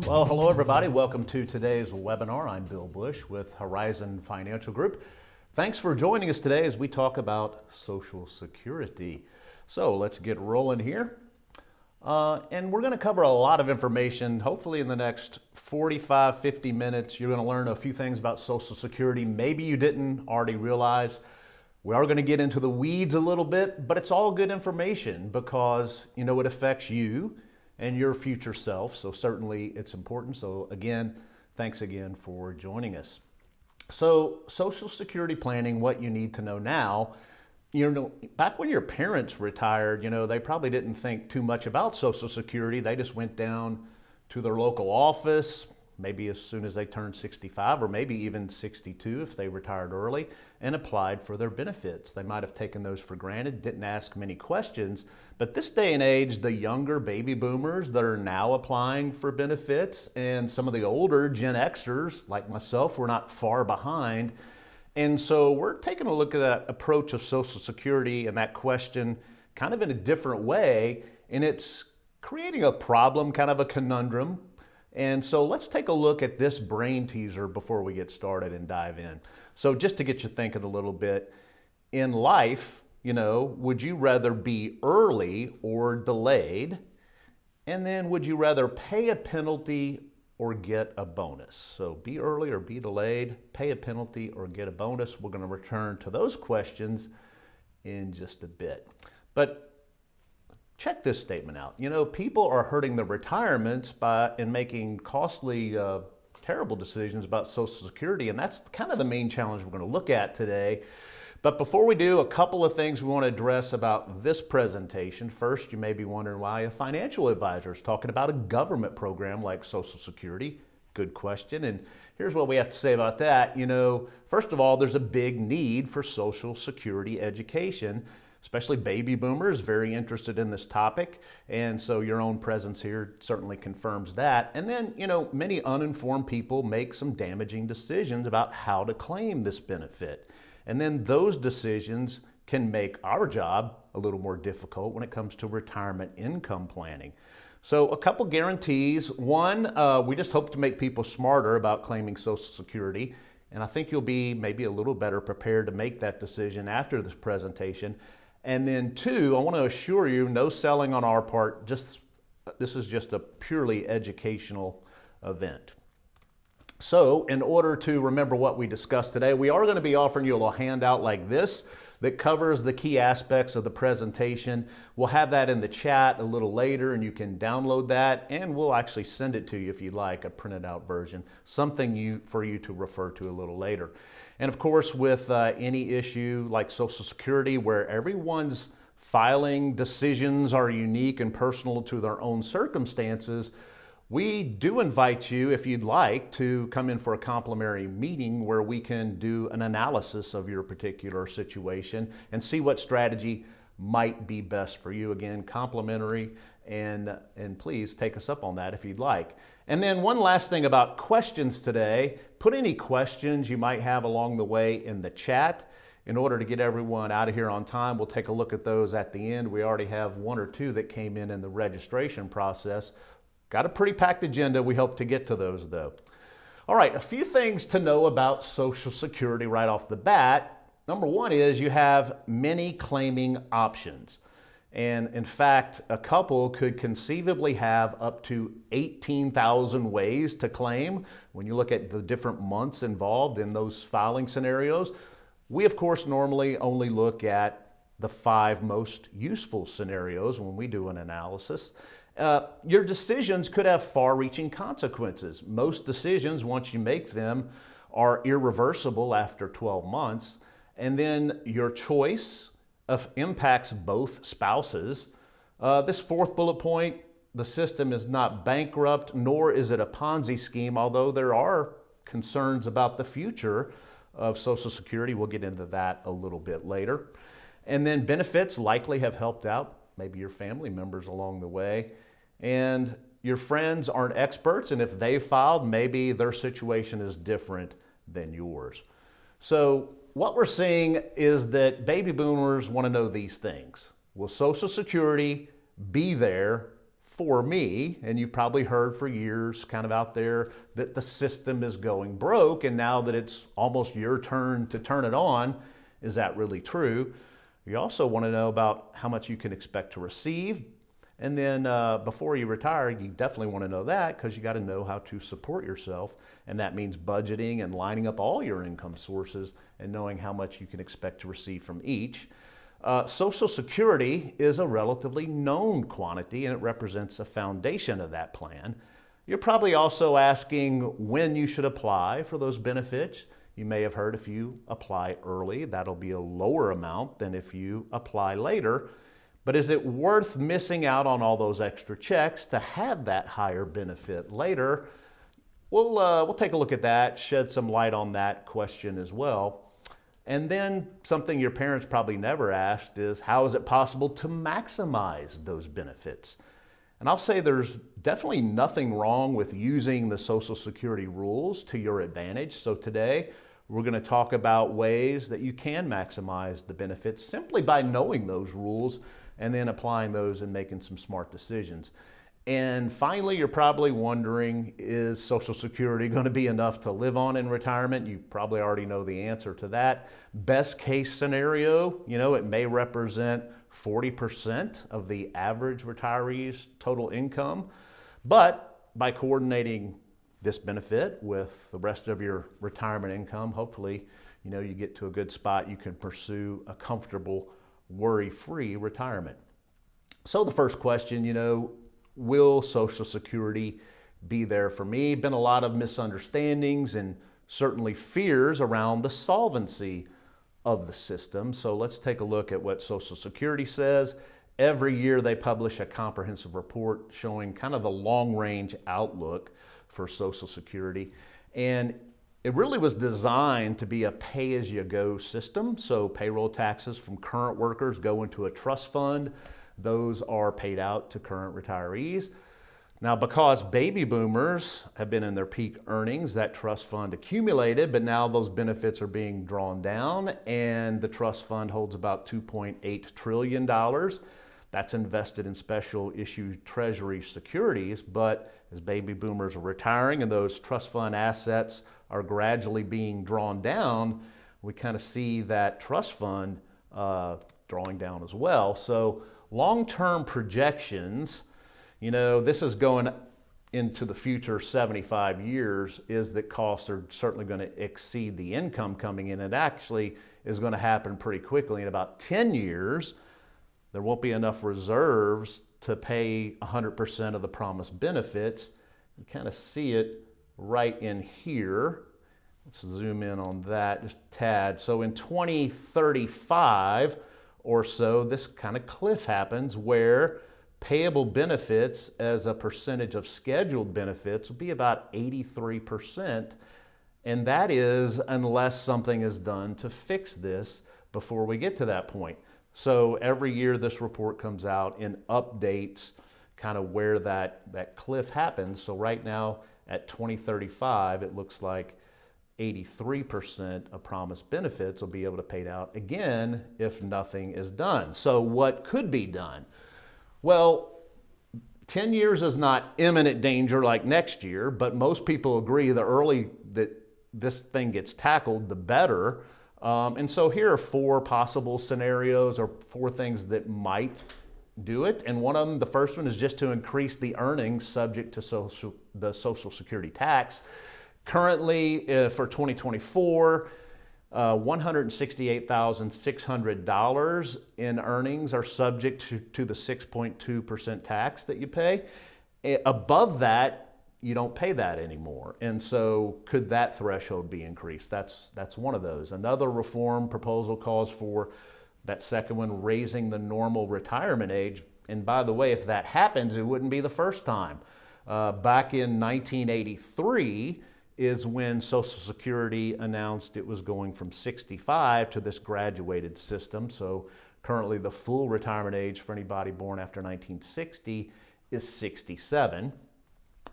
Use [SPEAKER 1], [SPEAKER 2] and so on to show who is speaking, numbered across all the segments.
[SPEAKER 1] Well, hello everybody. Welcome to today's webinar. I'm Bill Bush with Horizon Financial Group. Thanks for joining us today as we talk about Social Security. So let's get rolling here. And we're going to cover a lot of information. Hopefully in the next 45, 50 minutes, you're going to learn a few things about Social Security. Maybe you didn't already realize. We are going to get into the weeds a little bit, but it's all good information because, you know, it affects you and your future self. So certainly it's important. So again, thanks again for joining us. So Social Security planning, what you need to know now. You know, back when your parents retired, you know, they probably didn't think too much about Social Security. They just went down to their local office, maybe as soon as they turned 65 or maybe even 62 if they retired early, and applied for their benefits. They might have taken those for granted, didn't ask many questions. But this day and age, the younger baby boomers that are now applying for benefits and some of the older Gen Xers like myself, we're not far behind. And so we're taking a look at that approach of Social Security and that question kind of in a different way. And it's creating a problem, kind of a conundrum. And so let's take a look at this brain teaser before we get started and dive in. So just to get you thinking a little bit, in life, you know, would you rather be early or delayed? And then would you rather pay a penalty or get a bonus? So be early or be delayed, pay a penalty or get a bonus. We're going to return to those questions in just a bit. But check this statement out. You know, people are hurting their retirements and making costly, terrible decisions about Social Security, and that's kind of the main challenge we're going to look at today. But before we do, a couple of things we want to address about this presentation. First, you may be wondering why a financial advisor is talking about a government program like Social Security. Good question. And here's what we have to say about that. You know, first of all, there's a big need for Social Security education, especially baby boomers, very interested in this topic. And so your own presence here certainly confirms that. And then, you know, many uninformed people make some damaging decisions about how to claim this benefit. And then those decisions can make our job a little more difficult when it comes to retirement income planning. So a couple guarantees. One, we just hope to make people smarter about claiming Social Security. And I think you'll be maybe a little better prepared to make that decision after this presentation. And then two, I want to assure you, no selling on our part. This is just a purely educational event. So in order to remember what we discussed today, we are going to be offering you a little handout like this that covers the key aspects of the presentation. We'll have that in the chat a little later and you can download that and we'll actually send it to you if you'd like, a printed out version, something for you to refer to a little later. And of course, with any issue like Social Security where everyone's filing decisions are unique and personal to their own circumstances, we do invite you, if you'd like, to come in for a complimentary meeting where we can do an analysis of your particular situation and see what strategy might be best for you. Again, complimentary, and please take us up on that if you'd like. And then one last thing about questions today, put any questions you might have along the way in the chat. In order to get everyone out of here on time, we'll take a look at those at the end. We already have one or two that came in the registration process. Got a pretty packed agenda. We hope to get to those though. All right, a few things to know about Social Security right off the bat. Number one is you have many claiming options. And in fact, a couple could conceivably have up to 18,000 ways to claim. When you look at the different months involved in those filing scenarios, we of course normally only look at the 5 most useful scenarios when we do an analysis. Your decisions could have far-reaching consequences. Most decisions, once you make them, are irreversible after 12 months. And then your choice impacts both spouses. This fourth bullet point, the system is not bankrupt, nor is it a Ponzi scheme, although there are concerns about the future of Social Security. We'll get into that a little bit later. And then benefits likely have helped out, maybe your family members along the way. And your friends aren't experts, and if they filed, maybe their situation is different than yours. So what we're seeing is that baby boomers want to know these things. Will Social Security be there for me, and you've probably heard for years kind of out there that the system is going broke, and now that it's almost your turn to turn it on, is that really true? You also want to know about how much you can expect to receive. And then before you retire, you definitely want to know that, because you got to know how to support yourself. And that means budgeting and lining up all your income sources and knowing how much you can expect to receive from each. Social Security is a relatively known quantity, and it represents a foundation of that plan. You're probably also asking when you should apply for those benefits. You may have heard if you apply early, that'll be a lower amount than if you apply later. But is it worth missing out on all those extra checks to have that higher benefit later? We'll take a look at that, shed some light on that question as well. And then something your parents probably never asked is, how is it possible to maximize those benefits? And I'll say there's definitely nothing wrong with using the Social Security rules to your advantage. So today, we're going to talk about ways that you can maximize the benefits simply by knowing those rules and then applying those and making some smart decisions. And finally, you're probably wondering, is Social Security going to be enough to live on in retirement? You probably already know the answer to that. Best case scenario, it may represent 40% of the average retiree's total income. But by coordinating this benefit with the rest of your retirement income, hopefully, you get to a good spot. You can pursue a comfortable, worry-free retirement. So the first question, will Social Security be there for me? Been a lot of misunderstandings and certainly fears around the solvency of the system. So let's take a look at what Social Security says. Every year they publish a comprehensive report showing kind of the long-range outlook for Social Security. And it really was designed to be a pay-as-you-go system. So payroll taxes from current workers go into a trust fund. Those are paid out to current retirees. Now, because baby boomers have been in their peak earnings, that trust fund accumulated, but now those benefits are being drawn down, and the trust fund holds about $2.8 trillion. That's invested in special issue Treasury securities, but as baby boomers are retiring and those trust fund assets are gradually being drawn down, we kind of see that trust fund drawing down as well. So long-term projections, this is going into the future 75 years, is that costs are certainly going to exceed the income coming in. It actually is going to happen pretty quickly. In about 10 years, there won't be enough reserves to pay 100% of the promised benefits. You kind of see it right in here. Let's zoom in on that just a tad. So in 2035 or so, this kind of cliff happens where payable benefits as a percentage of scheduled benefits will be about 83%. And that is unless something is done to fix this before we get to that point. So every year this report comes out and updates kind of where that cliff happens. So right now at 2035, it looks like 83% of promised benefits will be able to pay out again if nothing is done. So what could be done? Well, 10 years is not imminent danger like next year, but most people agree the early that this thing gets tackled, the better. And so here are 4 possible scenarios or 4 things that might do it. And one of them, the first one, is just to increase the earnings subject to the Social Security tax. Currently, for 2024, $168,600 in earnings are subject to the 6.2% tax that you pay. Above that, you don't pay that anymore. And so could that threshold be increased? That's one of those. Another reform proposal calls for that second one, raising the normal retirement age. And by the way, if that happens, it wouldn't be the first time. Back in 1983 is when Social Security announced it was going from 65 to this graduated system. So currently the full retirement age for anybody born after 1960 is 67.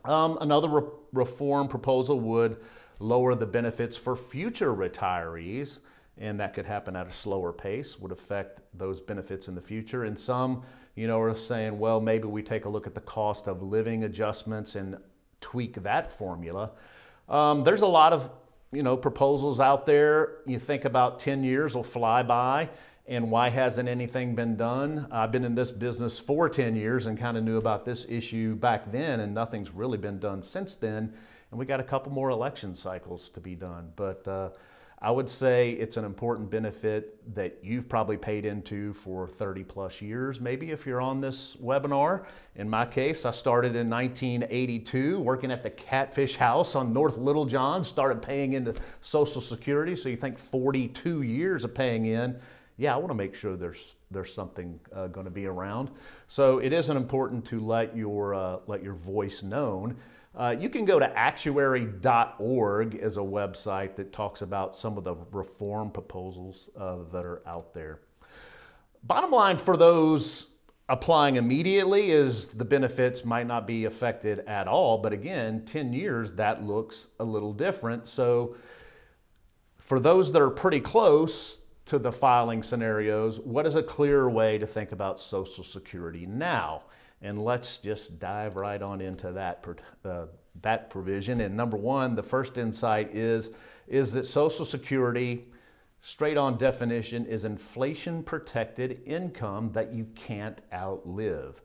[SPEAKER 1] Another reform proposal would lower the benefits for future retirees, and that could happen at a slower pace, would affect those benefits in the future. And some or saying, well, maybe we take a look at the cost of living adjustments and tweak that formula. There's a lot of proposals out there. You think about 10 years will fly by, and why hasn't anything been done? I've been in this business for 10 years and kind of knew about this issue back then, and nothing's really been done since then. And we got a couple more election cycles to be done. But I would say it's an important benefit that you've probably paid into for 30 plus years, maybe if you're on this webinar. In my case, I started in 1982 working at the Catfish House on North Little John, started paying into Social Security. So you think 42 years of paying in. Yeah, I want to make sure there's something going to be around. So it is important to let your voice known. You can go to actuary.org as a website that talks about some of the reform proposals that are out there. Bottom line for those applying immediately is the benefits might not be affected at all, but again, 10 years, that looks a little different. So for those that are pretty close to the filing scenarios, what is a clearer way to think about Social Security now? And let's just dive right on into that provision. And number one, the first insight is that Social Security, straight on definition, is inflation-protected income that you can't outlive.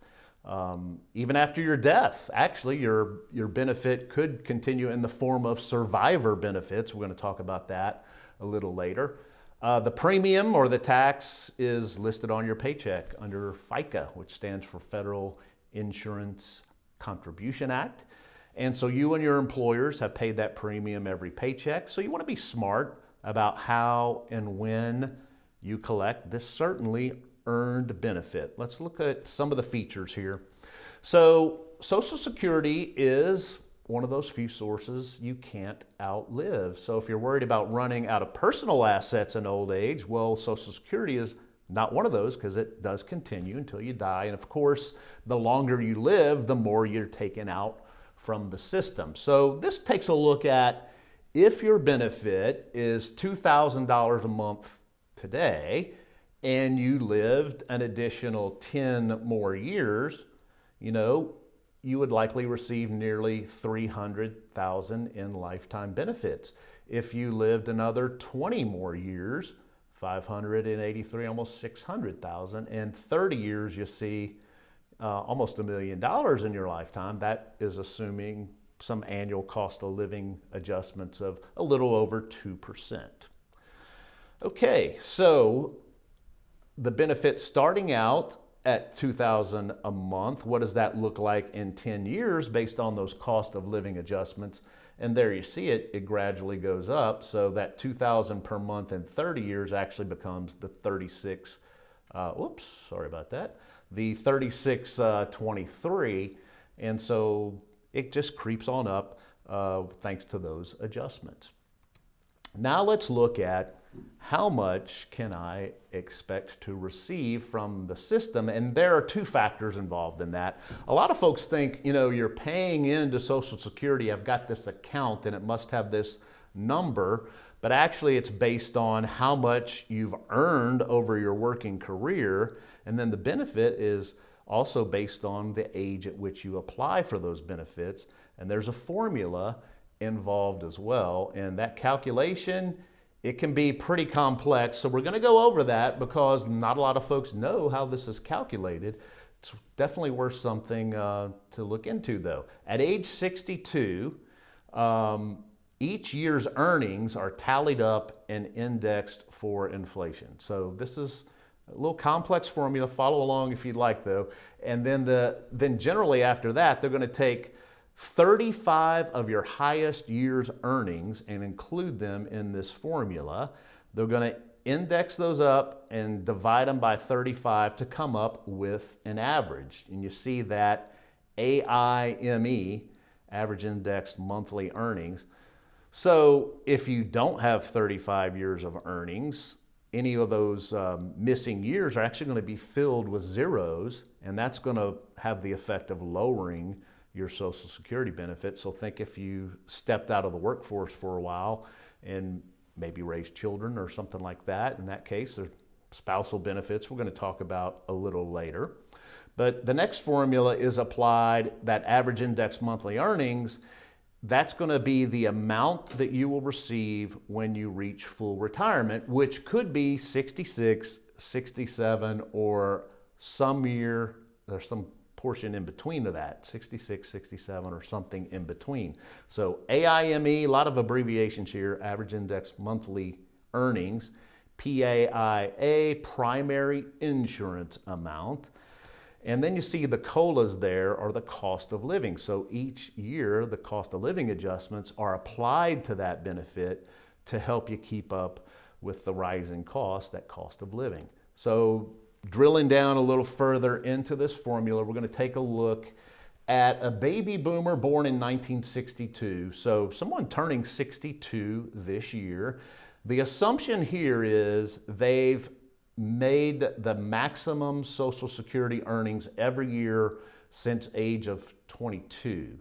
[SPEAKER 1] Even after your death, actually, your benefit could continue in the form of survivor benefits. We're going to talk about that a little later. The premium or the tax is listed on your paycheck under FICA, which stands for Federal Insurance Contribution Act. And so you and your employers have paid that premium every paycheck. So you want to be smart about how and when you collect this certainly earned benefit. Let's look at some of the features here. So Social Security is one of those few sources you can't outlive. So if you're worried about running out of personal assets in old age, well, Social Security is not one of those because it does continue until you die. And of course, the longer you live, the more you're taken out from the system. So this takes a look at if your benefit is $2,000 a month today and you lived an additional 10 more years, you would likely receive nearly $300,000 in lifetime benefits. If you lived another 20 more years, 583, almost 600,000. And 30 years, you see almost $1 million in your lifetime. That is assuming some annual cost of living adjustments of a little over 2%. Okay, so the benefit starting out at $2,000 a month, what does that look like in 10 years based on those cost of living adjustments? And there you see it gradually goes up. So that $2,000 per month in 30 years actually becomes the 3623. And so it just creeps on up thanks to those adjustments. Now let's look at how much can I expect to receive from the system? And there are two factors involved in that. A lot of folks think, you're paying into Social Security, I've got this account and it must have this number, but actually it's based on how much you've earned over your working career. And then the benefit is also based on the age at which you apply for those benefits. And there's a formula involved as well. And that calculation, it can be pretty complex, so we're going to go over that because not a lot of folks know how this is calculated. It's definitely worth something to look into, though. At age 62, each year's earnings are tallied up and indexed for inflation. So this is a little complex formula. Follow along if you'd like, though. And then generally after that, they're going to take 35 of your highest year's earnings and include them in this formula. They're going to index those up and divide them by 35 to come up with an average. And you see that AIME, average indexed monthly earnings. So if you don't have 35 years of earnings, any of those missing years are actually going to be filled with zeros, and that's going to have the effect of lowering your Social Security benefits. So think if you stepped out of the workforce for a while and maybe raised children or something like that. In that case, there's spousal benefits we're going to talk about a little later. But the next formula is applied, that average index monthly earnings. That's going to be the amount that you will receive when you reach full retirement, which could be 66, 67, or some year, there's some portion in between of that, 66, 67, or something in between. So AIME, a lot of abbreviations here, average index monthly earnings, PAIA, primary insurance amount. And then you see the COLAs there are the cost of living. So each year, the cost of living adjustments are applied to that benefit to help you keep up with the rising cost, that cost of living. So drilling down a little further into this formula, we're going to take a look at a baby boomer born in 1962. So someone turning 62 this year. The assumption here is they've made the maximum Social Security earnings every year since age of 22.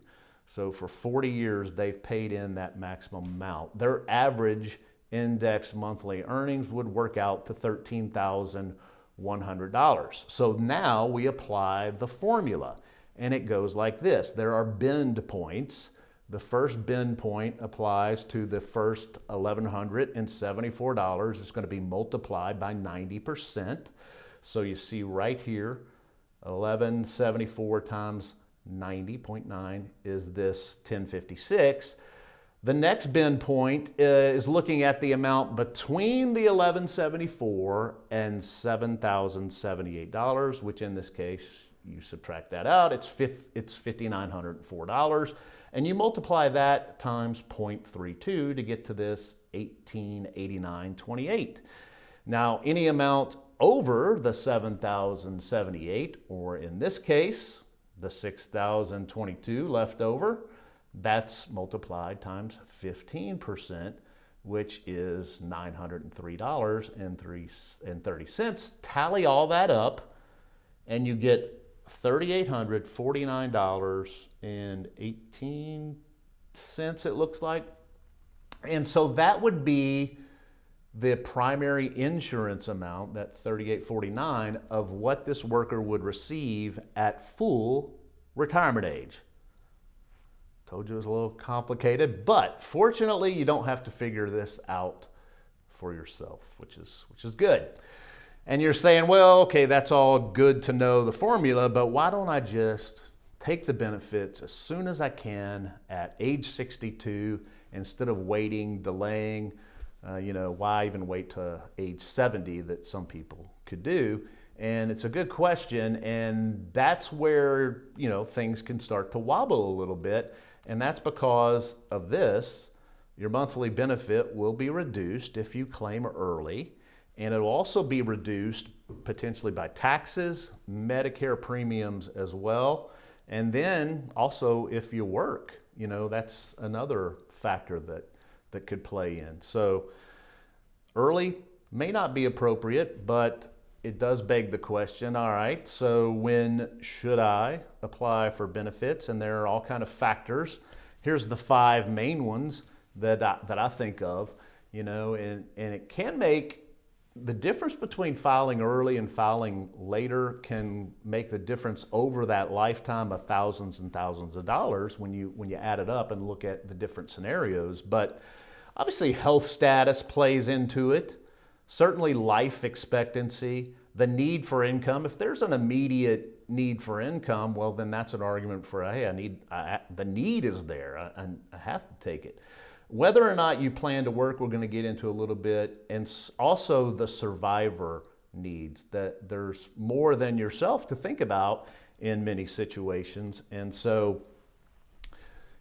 [SPEAKER 1] So for 40 years, they've paid in that maximum amount. Their average index monthly earnings would work out to $13,100. So now we apply the formula, and it goes like this. There are bend points. The first bend point applies to the first $1,174. It's going to be multiplied by 90%. So you see right here, 1174 times 90.9 is this 1056. The next bend point is looking at the amount between the $1,174 and $7,078, which in this case, you subtract that out, it's $5,904. And you multiply that times 0.32 to get to this 1889.28. Now, any amount over the 7,078, or in this case, the 6,022 left over, that's multiplied times 15%, which is $903.30. Tally all that up, and you get $3,849.18, it looks like. And so that would be the primary insurance amount, that $3,849, of what this worker would receive at full retirement age. Told you it was a little complicated, but fortunately you don't have to figure this out for yourself, which is good. And you're saying, well, okay, that's all good to know the formula, but why don't I just take the benefits as soon as I can at age 62 instead of waiting, delaying, why even wait to age 70 that some people could do? And it's a good question, and that's where, things can start to wobble a little bit, and that's because of this. Your monthly benefit will be reduced if you claim early. And it'll also be reduced potentially by taxes, Medicare premiums as well. And then also if you work, that's another factor that could play in. So early may not be appropriate, but it does beg the question, all right, so when should I apply for benefits? And there are all kind of factors. Here's the 5 main ones that I think of, and it can make the difference between filing early and filing later can make the difference over that lifetime of thousands and thousands of dollars when you add it up and look at the different scenarios. But obviously health status plays into it. Certainly life expectancy, the need for income. If there's an immediate need for income, well, then that's an argument for, hey, the need is there. I have to take it. Whether or not you plan to work, we're going to get into a little bit, and also the survivor needs, that there's more than yourself to think about in many situations. And so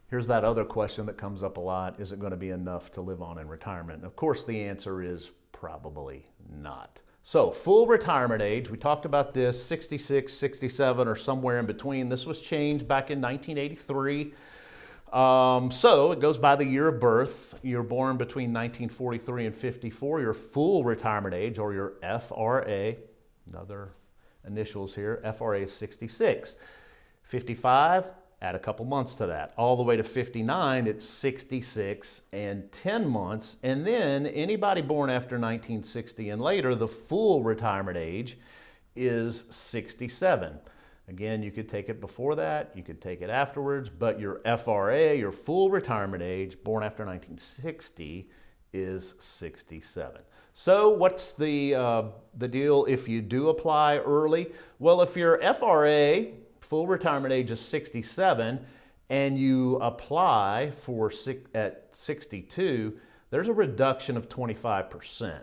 [SPEAKER 1] here's that other question that comes up a lot. Is it going to be enough to live on in retirement? And of course, the answer is probably not. So full retirement age, we talked about this, 66, 67, or somewhere in between. This was changed back in 1983. So it goes by the year of birth. You're born between 1943 and 54. Your full retirement age, or your FRA, another initials here, FRA is 66. 55, add a couple months to that. All the way to 59, it's 66 and 10 months. And then anybody born after 1960 and later, the full retirement age is 67. Again, you could take it before that, you could take it afterwards, but your FRA, your full retirement age, born after 1960, is 67. So what's the deal if you do apply early? Well, if your FRA, full retirement age, is 67, and you apply at 62, there's a reduction of 25%.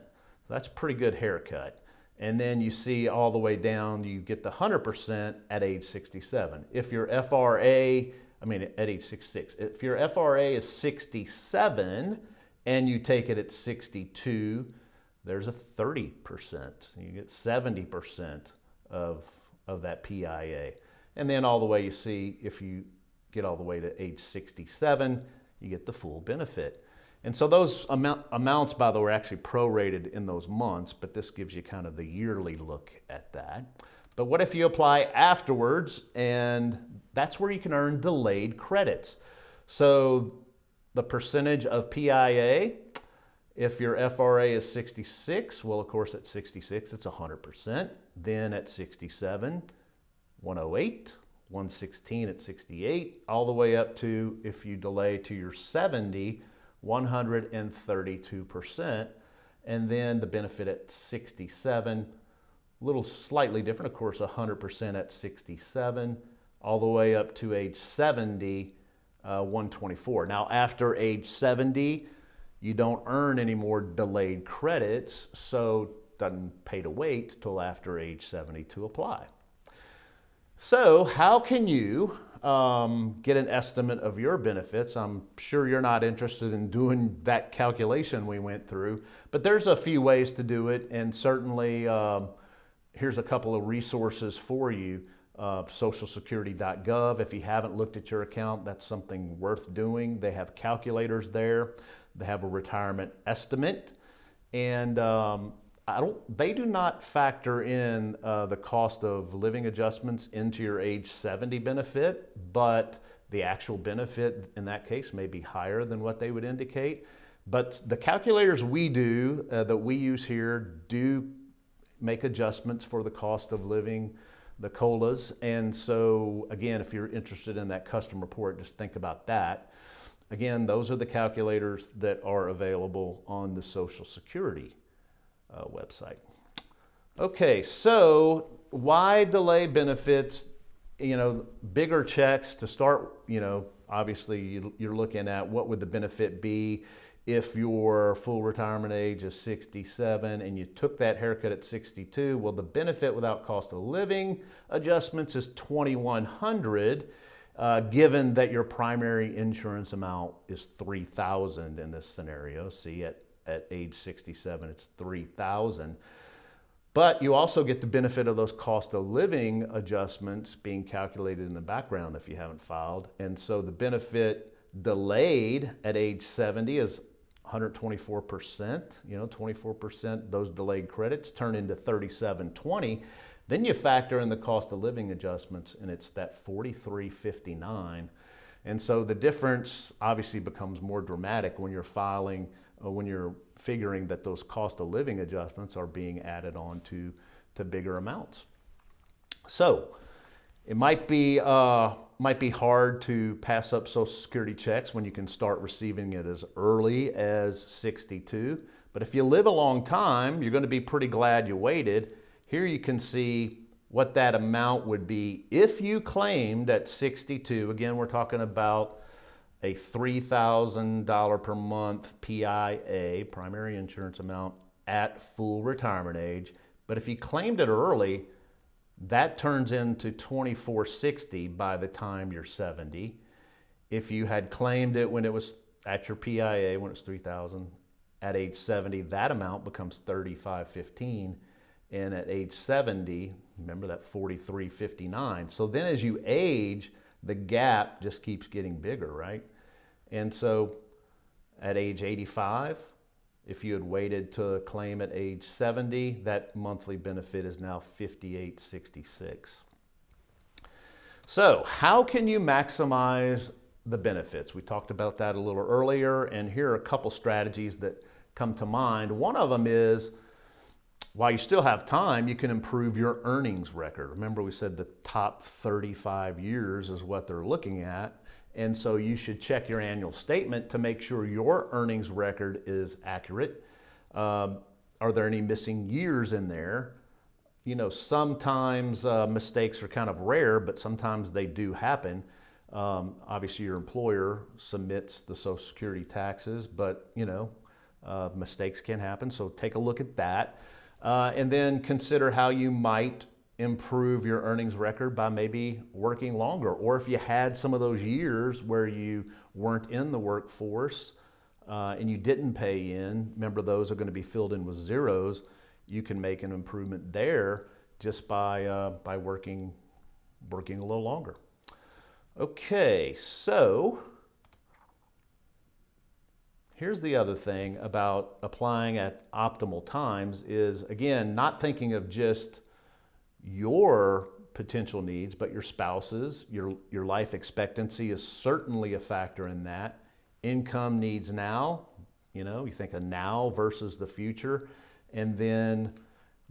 [SPEAKER 1] That's a pretty good haircut. And then you see all the way down, you get the 100% at age 67. If your FRA, at age 66, if your FRA is 67 and you take it at 62, there's a 30%. You get 70% of that PIA. And then all the way you see, if you get all the way to age 67, you get the full benefit. And so those amounts, by the way, are actually prorated in those months, but this gives you kind of the yearly look at that. But what if you apply afterwards, and that's where you can earn delayed credits. So the percentage of PIA, if your FRA is 66, well, of course, at 66, it's 100%. Then at 67, 108, 116 at 68, all the way up to, if you delay to your 70, 132%, and then the benefit at 67, a little slightly different, of course, 100% at 67, all the way up to age 70, 124. Now, after age 70, you don't earn any more delayed credits, so it doesn't pay to wait till after age 70 to apply. So how can you get an estimate of your benefits? I'm sure you're not interested in doing that calculation we went through, but there's a few ways to do it, and certainly here's a couple of resources for you. socialsecurity.gov. If you haven't looked at your account, that's something worth doing. They have calculators there. They have a retirement estimate, and they do not factor in the cost of living adjustments into your age 70 benefit, but the actual benefit in that case may be higher than what they would indicate. But the calculators we do, that we use here, do make adjustments for the cost of living, the COLAs. And so again, if you're interested in that custom report, just think about that. Again, those are the calculators that are available on the Social Security website. Okay, so why delay benefits? Bigger checks to start, obviously you're looking at what would the benefit be if your full retirement age is 67 and you took that haircut at 62. Well, the benefit without cost of living adjustments is $2,100, given that your primary insurance amount is $3,000 in this scenario. See, at age 67, it's $3,000. But you also get the benefit of those cost of living adjustments being calculated in the background if you haven't filed. And so the benefit delayed at age 70 is 124%, 24%, those delayed credits turn into $3,720. Then you factor in the cost of living adjustments, and it's that $4,359. And so the difference obviously becomes more dramatic when you're filing, when you're figuring that those cost of living adjustments are being added on to bigger amounts. So it might be hard to pass up Social Security checks when you can start receiving it as early as 62. But if you live a long time, you're going to be pretty glad you waited. Here you can see what that amount would be if you claimed at 62. Again, we're talking about a $3,000 per month PIA, primary insurance amount, at full retirement age. But if you claimed it early, that turns into $2,460 by the time you're 70. If you had claimed it when it was at your PIA, when it was $3,000, at age 70, that amount becomes $3,515. And at age 70, remember that $4,359. So then as you age, the gap just keeps getting bigger, right? And so at age 85, if you had waited to claim at age 70, that monthly benefit is now $5,866. So how can you maximize the benefits? We talked about that a little earlier, and here are a couple strategies that come to mind. One of them is while you still have time, you can improve your earnings record. Remember, we said the top 35 years is what they're looking at. And so you should check your annual statement to make sure your earnings record is accurate. Are there any missing years in there? You know, sometimes mistakes are kind of rare, but sometimes they do happen. Obviously, your employer submits the Social Security taxes, but you know, mistakes can happen. So take a look at that. And then consider how you might improve your earnings record by maybe working longer. Or if you had some of those years where you weren't in the workforce and you didn't pay in, remember those are going to be filled in with zeros. You can make an improvement there just by working a little longer. Okay, so here's the other thing about applying at optimal times is, again, not thinking of just your potential needs, but your spouse's. Your life expectancy is certainly a factor in that. Income needs now, you know, you think of now versus the future. And then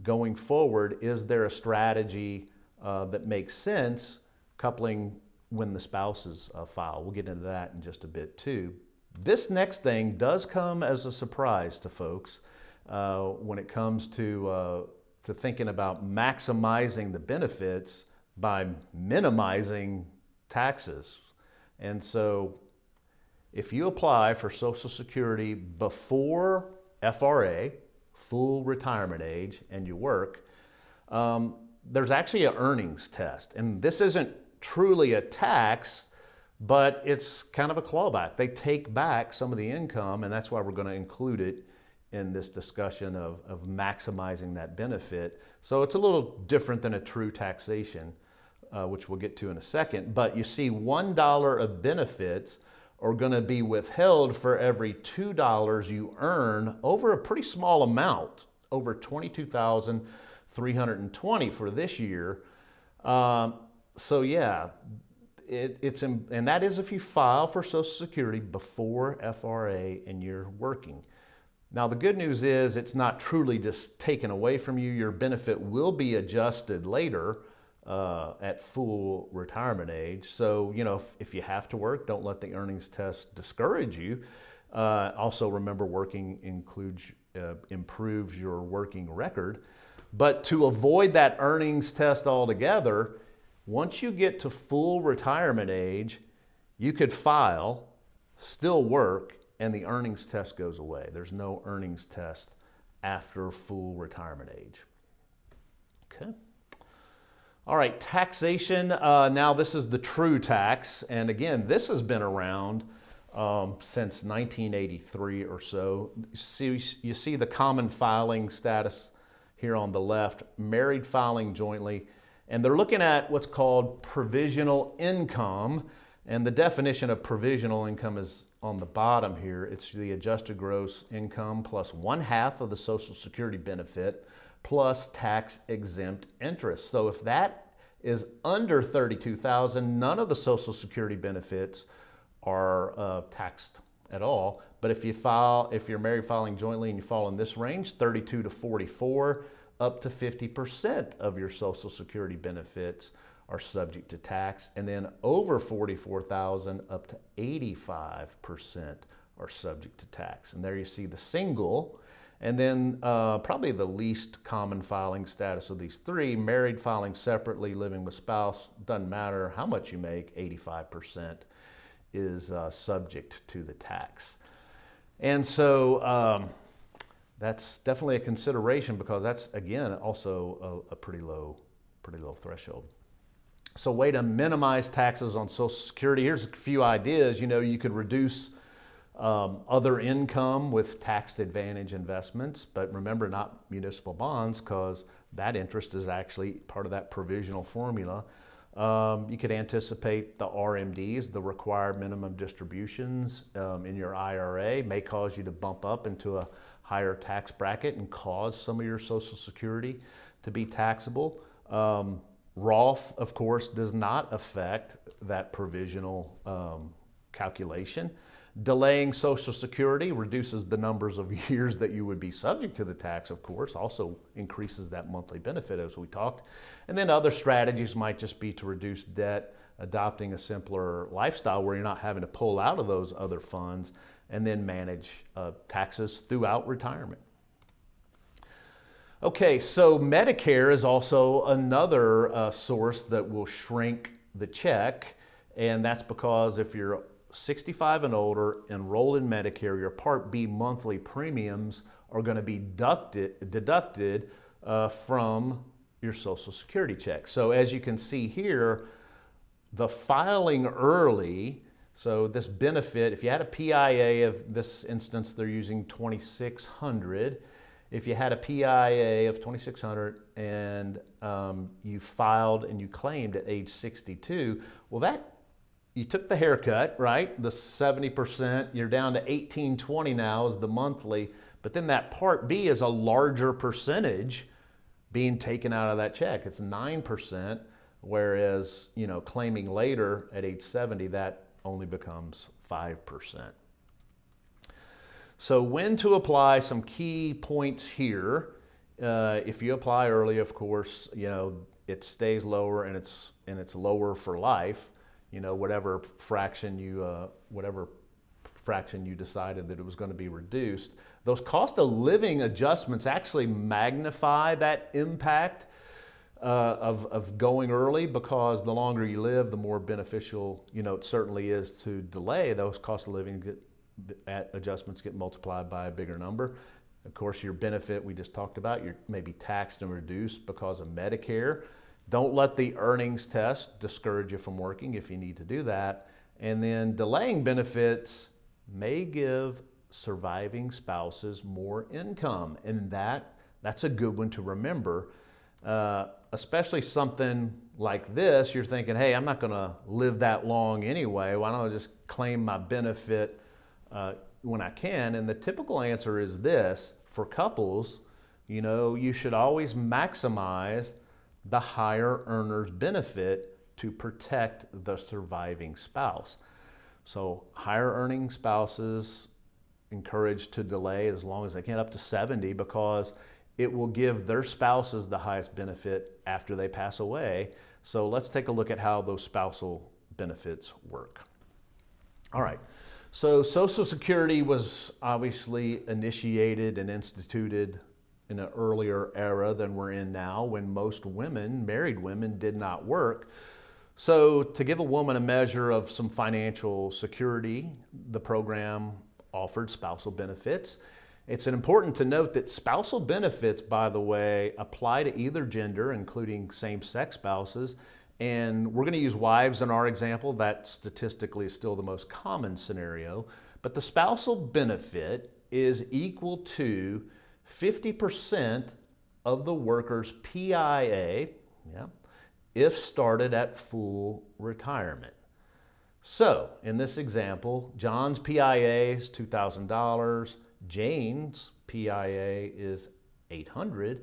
[SPEAKER 1] going forward, is there a strategy that makes sense coupling when the spouses file? We'll get into that in just a bit too. This next thing does come as a surprise to folks when it comes to thinking about maximizing the benefits by minimizing taxes. And so if you apply for Social Security before FRA, full retirement age, and you work, there's actually an earnings test. And this isn't truly a tax, but it's kind of a clawback. They take back some of the income, and that's why we're going to include it in this discussion of maximizing that benefit. So it's a little different than a true taxation, which we'll get to in a second. But you see, $1 of benefits are going to be withheld for every $2 you earn over a pretty small amount, over $22,320 for this year. So yeah, and that is if you file for Social Security before FRA and you're working. Now the good news is it's not truly just taken away from you. Your benefit will be adjusted later at full retirement age. So, you know, if you have to work, don't let the earnings test discourage you. Also remember, working improves your working record. But to avoid that earnings test altogether, once you get to full retirement age, you could file, still work, and the earnings test goes away. There's no earnings test after full retirement age. Okay. All right, taxation. Now this is the true tax. And again, this has been around since 1983 or so. You see the common filing status here on the left, married filing jointly. And they're looking at what's called provisional income. And the definition of provisional income is on the bottom here. It's the adjusted gross income plus 1/2 of the Social Security benefit plus tax exempt interest. So if that is under $32,000, none of the Social Security benefits are taxed at all. But if you're married filing jointly and you fall in this range, 32 to 44, up to 50% of your Social Security benefits are subject to tax, and then over 44,000 up to 85% are subject to tax. And there you see the single, and then probably the least common filing status of these three, married filing separately, living with spouse, doesn't matter how much you make, 85% is subject to the tax. And so that's definitely a consideration, because that's, again, also a pretty low threshold. So way to minimize taxes on Social Security. Here's a few ideas. You know, you could reduce other income with tax advantage investments, but remember, not municipal bonds, because that interest is actually part of that provisional formula. You could anticipate the RMDs, the required minimum distributions in your IRA, may cause you to bump up into a higher tax bracket and cause some of your Social Security to be taxable. Roth, of course, does not affect that provisional calculation. Delaying Social Security reduces the numbers of years that you would be subject to the tax, of course, also increases that monthly benefit as we talked. And then other strategies might just be to reduce debt, adopting a simpler lifestyle where you're not having to pull out of those other funds, and then manage taxes throughout retirement. Okay, so Medicare is also another source that will shrink the check, and that's because if you're 65 and older, enrolled in Medicare, your Part B monthly premiums are going to be deducted from your Social Security check. So as you can see here, the filing early, so this benefit, if you had a PIA of this instance, they're using $2,600. If you had a PIA of $2,600 and you filed and you claimed at age 62, well, that you took the haircut, right? The 70%, you're down to $1,820 now is the monthly, but then that Part B is a larger percentage being taken out of that check. It's 9%, whereas, you know, claiming later at age 70, that only becomes 5%. So when to apply, some key points here. If you apply early, of course, you know, it stays lower and it's lower for life. You know, whatever fraction you decided that it was going to be reduced. Those cost of living adjustments actually magnify that impact of going early, because the longer you live, the more beneficial, you know, it certainly is to delay. Those cost of living adjustments get multiplied by a bigger number. Of course, your benefit we just talked about, you're maybe taxed and reduced because of Medicare. Don't let the earnings test discourage you from working if you need to do that. And then delaying benefits may give surviving spouses more income. And that's a good one to remember. Especially something like this, you're thinking, hey, I'm not going to live that long anyway. Why don't I just claim my benefit when I can? And the typical answer is this. For couples, you know, you should always maximize the higher earner's benefit to protect the surviving spouse. So higher earning spouses encouraged to delay as long as they can, up to 70, because it will give their spouses the highest benefit after they pass away. So let's take a look at how those spousal benefits work. All right. So Social Security was obviously initiated and instituted in an earlier era than we're in now, when most women, married women, did not work. So to give a woman a measure of some financial security, the program offered spousal benefits. It's important to note that spousal benefits, by the way, apply to either gender, including same-sex spouses. And we're going to use wives in our example. That statistically is still the most common scenario. But the spousal benefit is equal to 50% of the worker's PIA, if started at full retirement. So in this example, John's PIA is $2,000. Jane's PIA is $800.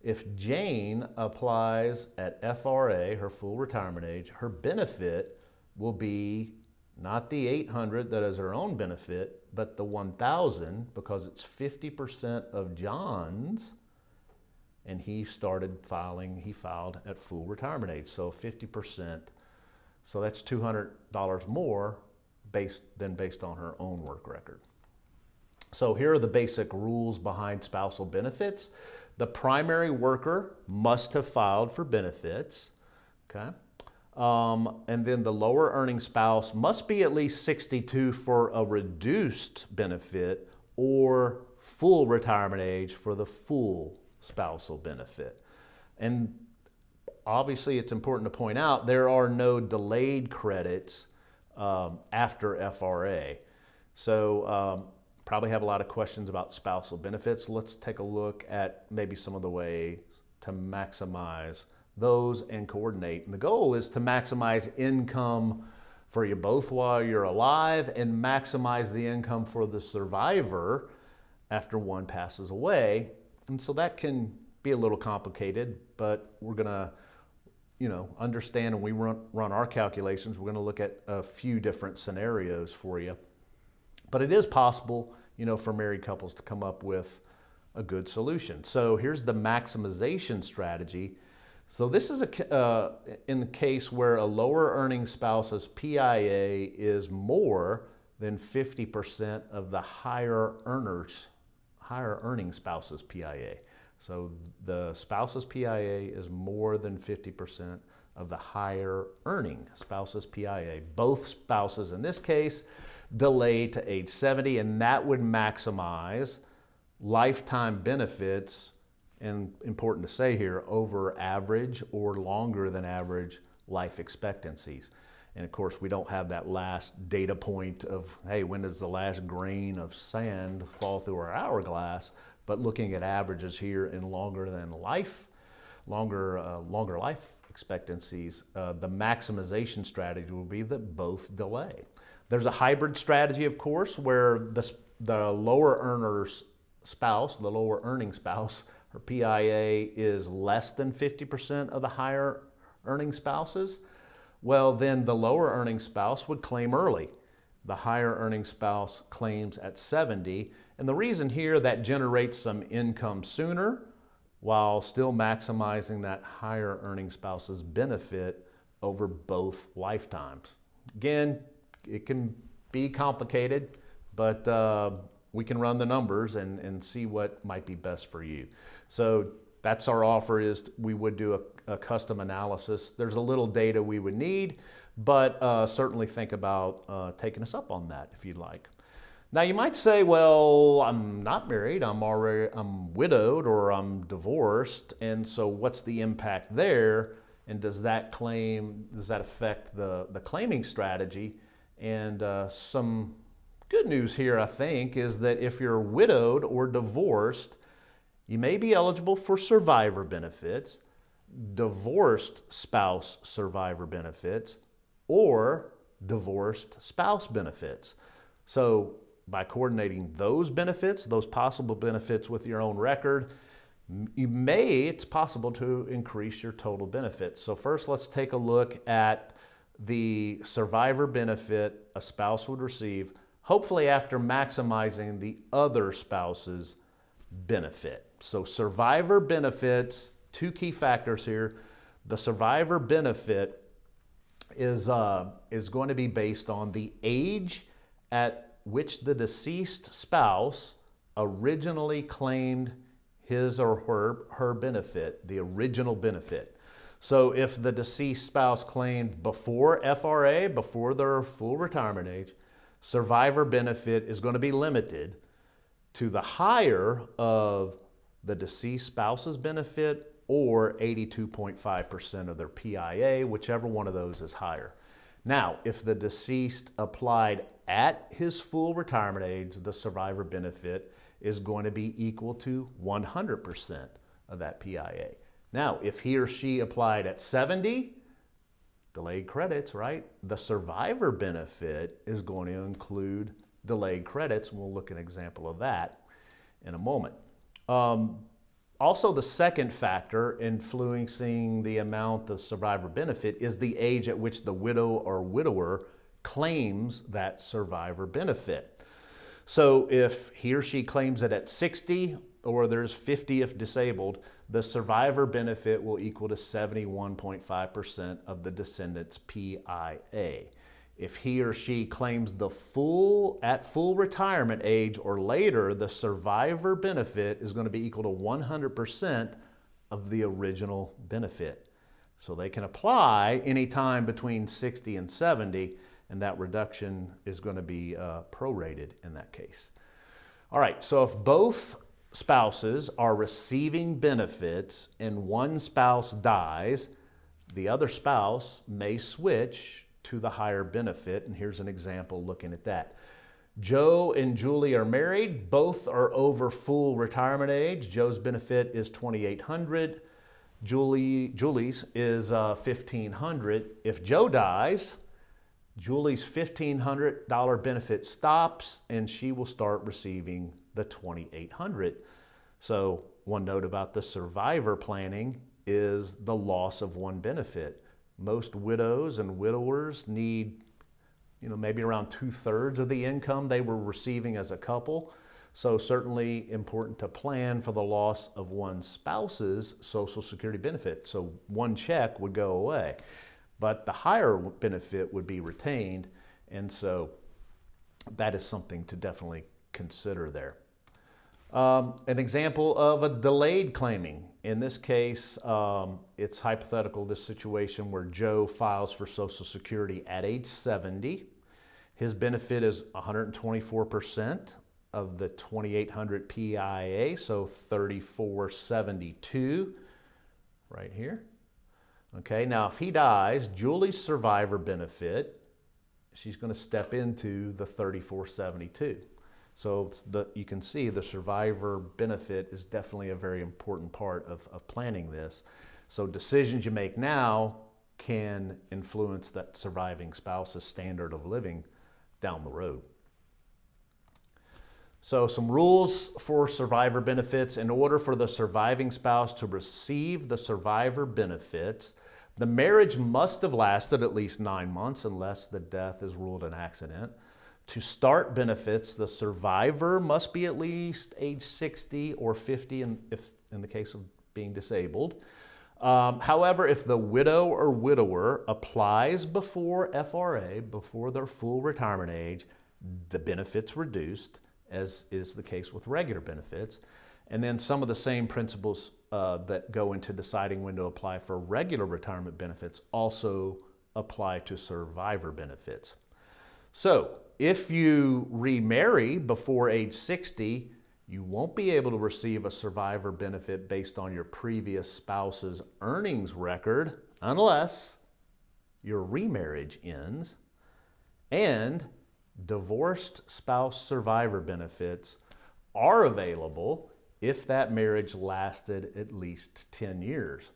[SPEAKER 1] If Jane applies at FRA, her full retirement age, her benefit will be not the $800 that is her own benefit, but the $1,000, because it's 50% of John's, and he filed at full retirement age, so 50%. So that's $200 more based on her own work record. So here are the basic rules behind spousal benefits. The primary worker must have filed for benefits, okay? And then the lower earning spouse must be at least 62 for a reduced benefit, or full retirement age for the full spousal benefit. And obviously it's important to point out there are no delayed credits after FRA. So probably have a lot of questions about spousal benefits. Let's take a look at maybe some of the ways to maximize those and coordinate. And the goal is to maximize income for you both while you're alive, and maximize the income for the survivor after one passes away. And so that can be a little complicated, but we're gonna, understand, and we run our calculations. We're gonna look at a few different scenarios for you. But it is possible, for married couples to come up with a good solution. So here's the maximization strategy. So this is in the case where a lower earning spouse's PIA is more than 50% of the higher earning spouse's PIA. So the spouse's PIA is more than 50% of the higher earning spouse's PIA. Both spouses in this case delay to age 70, and that would maximize lifetime benefits, and important to say here, over average or longer than average life expectancies. And of course, we don't have that last data point of, hey, when does the last grain of sand fall through our hourglass? But looking at averages here in longer life expectancies, the maximization strategy will be that both delay. There's a hybrid strategy, of course, where the lower earning spouse, her PIA is less than 50% of the higher earning spouses. Well, then the lower earning spouse would claim early. The higher earning spouse claims at 70. And the reason here, that generates some income sooner while still maximizing that higher earning spouse's benefit over both lifetimes. Again, it can be complicated, but we can run the numbers and see what might be best for you. So that's our offer, is we would do a custom analysis. There's a little data we would need, but certainly think about taking us up on that if you'd like. Now you might say, well, I'm not married, I'm widowed, or I'm divorced, and so what's the impact there? And does that affect the claiming strategy? And some good news here, I think, is that if you're widowed or divorced, you may be eligible for survivor benefits, divorced spouse survivor benefits, or divorced spouse benefits. So by coordinating those benefits, those possible benefits with your own record, it's possible to increase your total benefits. So first, let's take a look at the survivor benefit a spouse would receive, hopefully after maximizing the other spouse's benefit. So survivor benefits, two key factors here. The survivor benefit is going to be based on the age at which the deceased spouse originally claimed his or her benefit, the original benefit. So if the deceased spouse claimed before FRA, before their full retirement age, survivor benefit is going to be limited to the higher of the deceased spouse's benefit or 82.5% of their PIA, whichever one of those is higher. Now, if the deceased applied at his full retirement age, the survivor benefit is going to be equal to 100% of that PIA. Now, if he or she applied at 70, delayed credits, right? The survivor benefit is going to include delayed credits, and we'll look at an example of that in a moment. Also, the second factor influencing the amount of survivor benefit is the age at which the widow or widower claims that survivor benefit. So if he or she claims it at 60, or there's 50 if disabled, the survivor benefit will equal to 71.5% of the descendant's PIA. If he or she claims at full retirement age or later, the survivor benefit is going to be equal to 100% of the original benefit. So they can apply anytime between 60 and 70, and that reduction is going to be prorated in that case. All right, so if both spouses are receiving benefits and one spouse dies, the other spouse may switch to the higher benefit, and here's an example looking at that. Joe and Julie are married. Both are over full retirement age. Joe's benefit is $2,800. Julie's is $1,500. If Joe dies, Julie's $1,500 benefit stops, and she will start receiving the $2,800. So one note about the survivor planning is the loss of one benefit. Most widows and widowers need, maybe around 2/3 of the income they were receiving as a couple. So certainly important to plan for the loss of one spouse's Social Security benefit. So one check would go away, but the higher benefit would be retained. And so that is something to definitely consider there. An example of a delayed claiming. In this case, it's hypothetical, this situation where Joe files for Social Security at age 70. His benefit is 124% of the 2,800 PIA, so 3,472 right here. Okay, now if he dies, Julie's survivor benefit, she's going to step into the 3,472. So you can see the survivor benefit is definitely a very important part of planning this. So decisions you make now can influence that surviving spouse's standard of living down the road. So some rules for survivor benefits. In order for the surviving spouse to receive the survivor benefits, the marriage must have lasted at least 9 months unless the death is ruled an accident. To start benefits, the survivor must be at least age 60 or 50 in the case of being disabled. However, if the widow or widower applies before FRA, before their full retirement age, the benefit's reduced, as is the case with regular benefits. And then some of the same principles that go into deciding when to apply for regular retirement benefits also apply to survivor benefits. So if you remarry before age 60, you won't be able to receive a survivor benefit based on your previous spouse's earnings record unless your remarriage ends, and divorced spouse survivor benefits are available if that marriage lasted at least 10 years.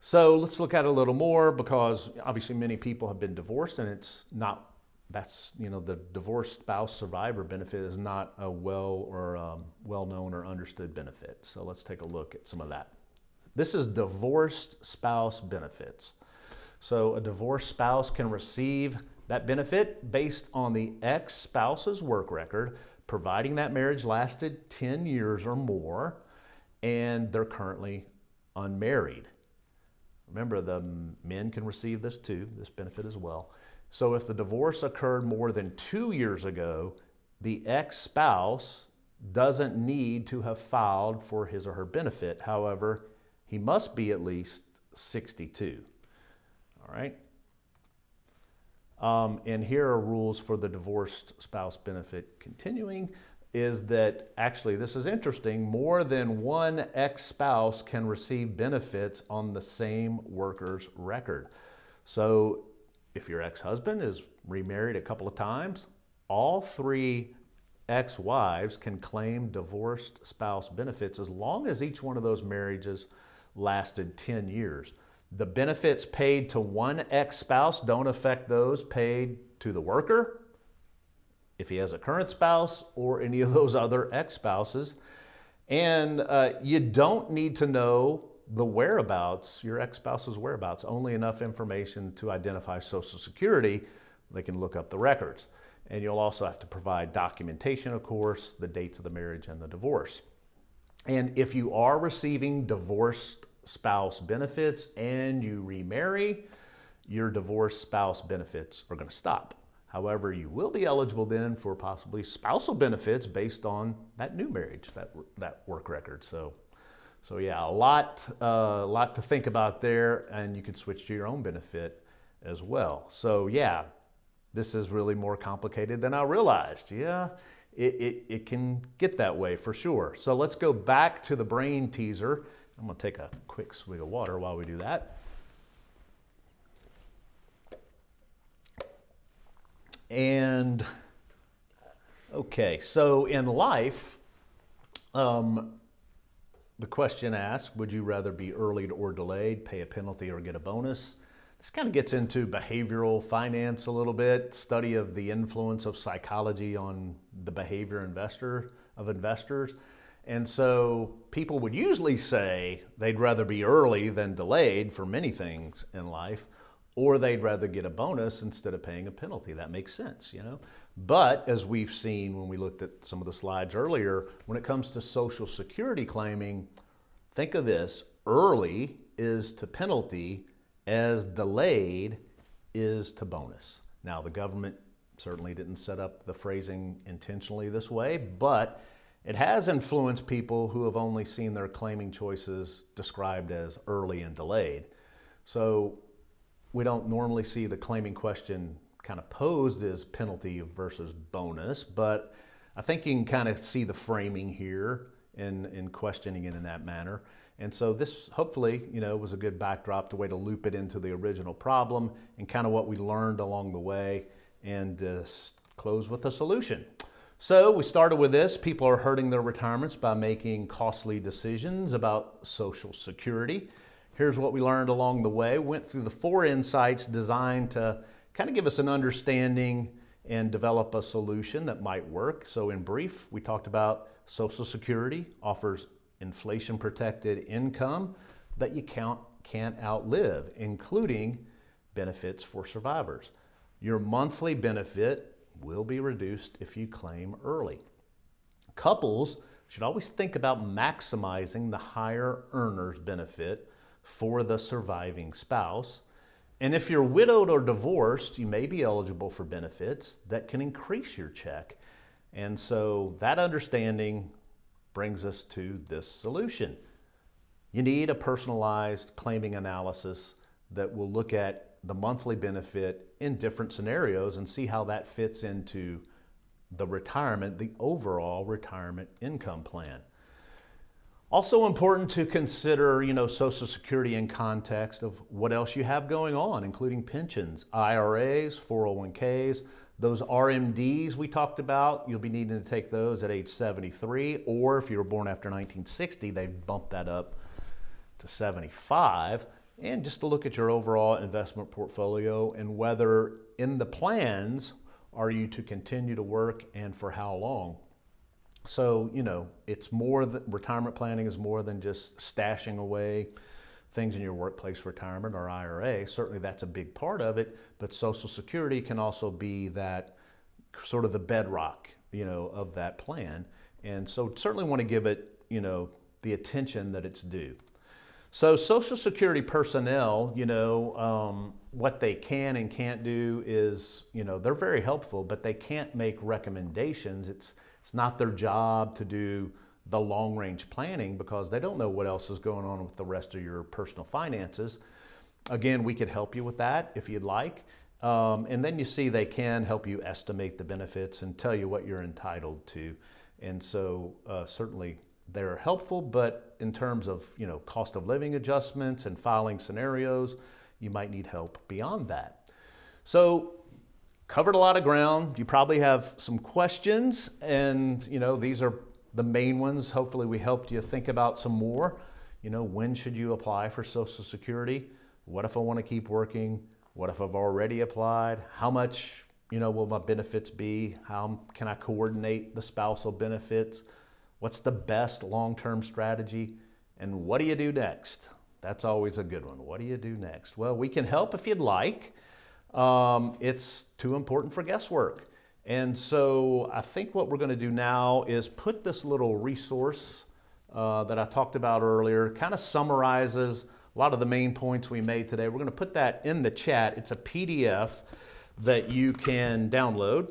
[SPEAKER 1] So let's look at it a little more, because obviously many people have been divorced, and the divorced spouse survivor benefit is not a well-known or understood benefit. So let's take a look at some of that. This is divorced spouse benefits. So a divorced spouse can receive that benefit based on the ex-spouse's work record, providing that marriage lasted 10 years or more, and they're currently unmarried. Remember, the men can receive this too, this benefit as well. So if the divorce occurred more than 2 years ago, the ex-spouse doesn't need to have filed for his or her benefit. However, he must be at least 62. All right. And here are rules for the divorced spouse benefit. Continuing is that, actually, this is interesting, more than one ex-spouse can receive benefits on the same worker's record. So if your ex-husband is remarried a couple of times, all 3 ex-wives can claim divorced spouse benefits as long as each one of those marriages lasted 10 years. The benefits paid to one ex-spouse don't affect those paid to the worker, if he has a current spouse, or any of those other ex-spouses. And you don't need to know the whereabouts, your ex-spouse's whereabouts, only enough information to identify Social Security. They can look up the records. And you'll also have to provide documentation, of course, the dates of the marriage and the divorce. And if you are receiving divorced spouse benefits and you remarry, your divorced spouse benefits are going to stop. However, you will be eligible then for possibly spousal benefits based on that new marriage, that work record. So yeah, a lot to think about there, and you can switch to your own benefit as well. So yeah, this is really more complicated than I realized. Yeah, it can get that way for sure. So let's go back to the brain teaser. I'm going to take a quick swig of water while we do that. And okay, so in life, the question asks, would you rather be early or delayed, pay a penalty or get a bonus? This kind of gets into behavioral finance a little bit, study of the influence of psychology on the behavior of investors. And so people would usually say they'd rather be early than delayed for many things in life. or they'd rather get a bonus instead of paying a penalty. That makes sense, you know? But as we've seen when we looked at some of the slides earlier, when it comes to Social Security claiming, think of this: early is to penalty as delayed is to bonus. Now, the government certainly didn't set up the phrasing intentionally this way, but it has influenced people who have only seen their claiming choices described as early and delayed. So we don't normally see the claiming question kind of posed as penalty versus bonus, but I think you can kind of see the framing here in questioning it in that manner. And so this hopefully, you know, was a good backdrop, the way to loop it into the original problem and kind of what we learned along the way, and close with a solution. So we started with this: people are hurting their retirements by making costly decisions about Social Security. Here's what we learned along the way. Went through the 4 insights designed to kind of give us an understanding and develop a solution that might work. So in brief, we talked about Social Security offers inflation-protected income that you can't outlive, including benefits for survivors. Your monthly benefit will be reduced if you claim early. Couples should always think about maximizing the higher earner's benefit for the surviving spouse. And if you're widowed or divorced, you may be eligible for benefits that can increase your check. And so that understanding brings us to this solution. You need a personalized claiming analysis that will look at the monthly benefit in different scenarios and see how that fits into the retirement, the overall retirement income plan. Also important to consider, you know, Social Security in context of what else you have going on, including pensions, IRAs, 401ks, those RMDs we talked about. You'll be needing to take those at age 73, or if you were born after 1960, they bumped that up to 75. And just to look at your overall investment portfolio and whether in the plans are you to continue to work and for how long. So, you know, it's more that retirement planning is more than just stashing away things in your workplace retirement or IRA. Certainly that's a big part of it, but Social Security can also be that sort of the bedrock, you know, of that plan. And so certainly want to give it, you know, the attention that it's due. So Social Security personnel, you know, what they can and can't do is, you know, they're very helpful, but they can't make recommendations. It's not their job to do the long-range planning because they don't know what else is going on with the rest of your personal finances. Again, we could help you with that if you'd like. And then you see they can help you estimate the benefits and tell you what you're entitled to. And so certainly they're helpful, but in terms of, you know, cost of living adjustments and filing scenarios, you might need help beyond that. So covered a lot of ground. You probably have some questions, and, you know, these are the main ones. Hopefully we helped you think about some more. You know, when should you apply for Social Security? What if I want to keep working? What if I've already applied? How much, you know, will my benefits be? How can I coordinate the spousal benefits? What's the best long-term strategy? And what do you do next? That's always a good one. What do you do next? Well, we can help if you'd like. It's too important for guesswork. And so I think what we're going to do now is put this little resource that I talked about earlier, kind of summarizes a lot of the main points we made today. We're going to put that in the chat. It's a PDF that you can download.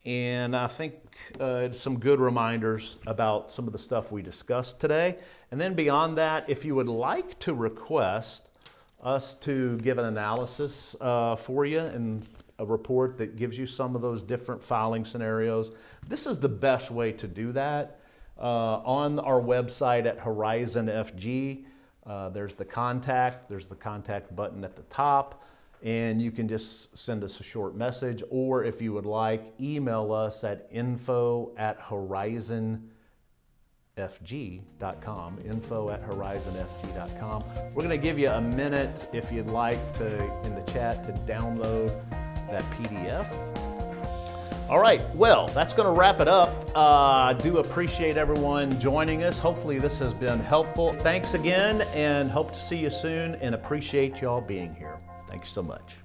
[SPEAKER 1] And I think some good reminders about some of the stuff we discussed today. And then beyond that, if you would like to request us to give an analysis for you and a report that gives you some of those different filing scenarios, this is the best way to do that. On our website at Horizon FG, there's the contact button at the top. And you can just send us a short message, or if you would like, email us at info@horizonfg.com, info@horizonfg.com. We're going to give you a minute, if you'd like to, in the chat, to download that PDF. All right, well, that's going to wrap it up. I do appreciate everyone joining us. Hopefully this has been helpful. Thanks again, and hope to see you soon, and appreciate y'all being here. Thanks so much.